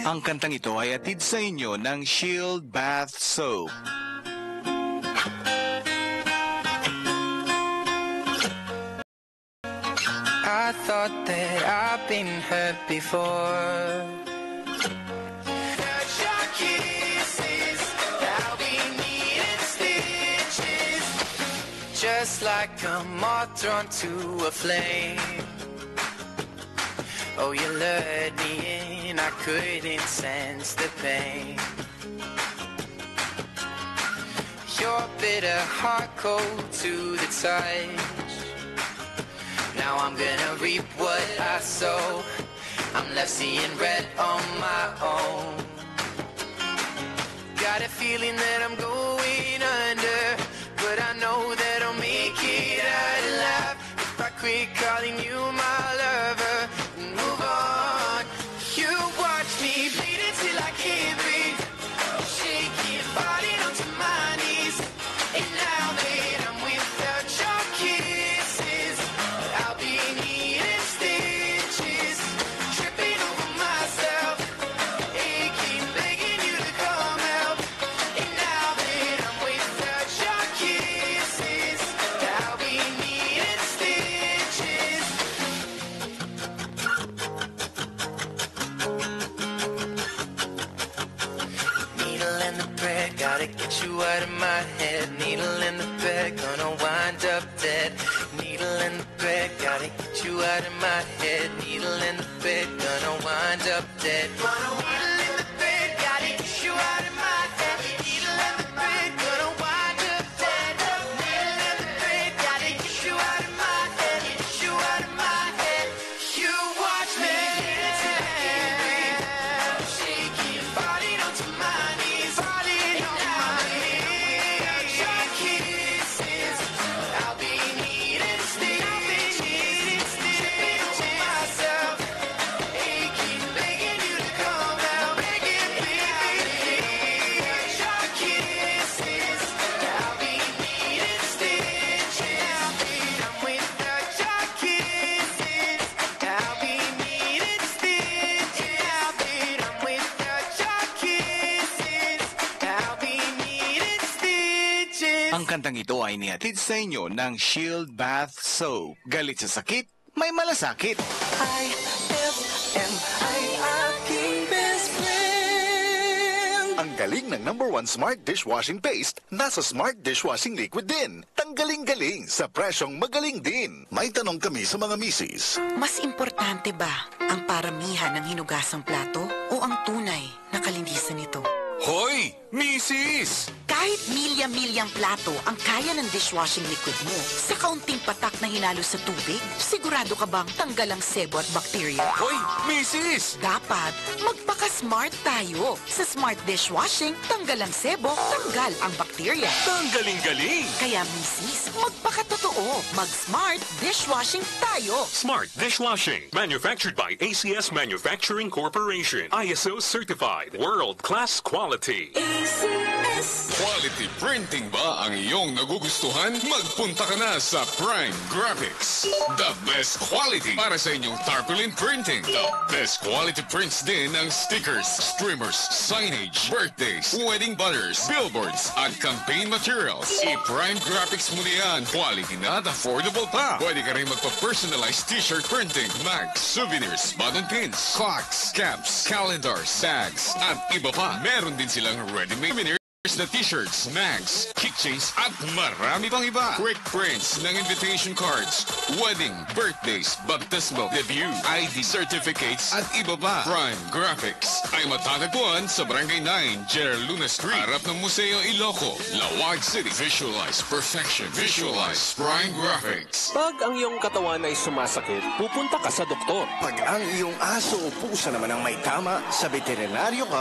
Ang kantang ito ay atid sa inyo ng Shield Bath Soap. I thought that I've been hurt before. Your kisses, now we needed stitches, just like a moth drawn to a flame. Oh, you lured me in, I couldn't sense the pain. Your bitter heart cold to the touch. Now I'm gonna reap what I sow. I'm left seeing red on my own. Got a feeling that I'm going under, but I know that I'll make it out alive if I quit calling you my lover and move on. You watch me bleed until I can't breathe, shaking, falling onto my knees. And now that I'm without your kisses, I'll be needing stitches, tripping over myself, aching, begging you to come help. And now that I'm without your kisses, I'll be needing stitches. Needle in the thread, gotta get you out of my head. Needle in the thread, gonna wind up dead. Needle in the thread, gotta get you out of my head. Needle in the thread, gonna wind up dead. Needle in the thread, gotta get you out of my head. Needle in the thread, gonna wind up dead. Needle in the thread, gotta get you out of my head. Get you out of my head. You watch me till I can't breathe, shaking, falling onto my knees, falling on my knees. Your kisses, I'll be needing stitches, tripping over myself, aching, begging you to come out, begging, please. Your kisses, I'll be needing stitches. I'm without your kisses, I'll be needing stitches. I'm without your kisses, I'll be needing stitches. Ang kantang ito ay nihatid sa inyo ng Shield Bath Soap. Galit sa sakit, may malasakit. IFM ay aking best friend. Ang galing ng #1 Smart Dishwashing Paste, nasa Smart Dishwashing Liquid din. Tanggaling-galing sa presyong magaling din. May tanong kami sa mga misis. Mas importante ba ang paramihan ng hinugasang plato o ang tunay na kalinisan nito? Hoy, misis! Kahit milya-milyang plato ang kaya ng dishwashing liquid mo, sa kaunting patak na hinalo sa tubig, sigurado ka bang tanggal ang sebo at bakterya? Hoy, misis! Dapat magpaka-smart tayo. Sa Smart Dishwashing, tanggal ang sebo, tanggal ang bakterya. Tanggaling-galing! Kaya misis, magpakatotoo. Mag-Smart Dishwashing tayo. Smart Dishwashing, manufactured by ACS Manufacturing Corporation. ISO certified, world-class quality. Quality printing ba ang iyong nagugustuhan? Magpunta ka na sa Prime Graphics. The best quality para sa inyong tarpaulin printing. The best quality prints din ang stickers, streamers, signage, birthdays, wedding banners, billboards, at campaign materials. I-Prime Graphics mo yan. Quality na at affordable pa. Pwede ka rin magpa-personalized t-shirt printing, mags, souvenirs, button pins, clocks, caps, calendars, bags, at iba pa. Meron din silang ready-made souvenirs na t-shirts, mags, keychains, at marami pang iba. Quick prints ng invitation cards, wedding, birthdays, baptismal, debut, ID certificates, at iba pa. Prime Graphics ay matatagpuan sa Barangay 9, General Luna Street, harap ng Museo Iloco, Lawag City. Visualize perfection. Visualize Prime Graphics. Pag ang iyong katawan ay sumasakit, pupunta ka sa doktor. Pag ang iyong aso o pusa naman ang may tama, sa veterinaryo ka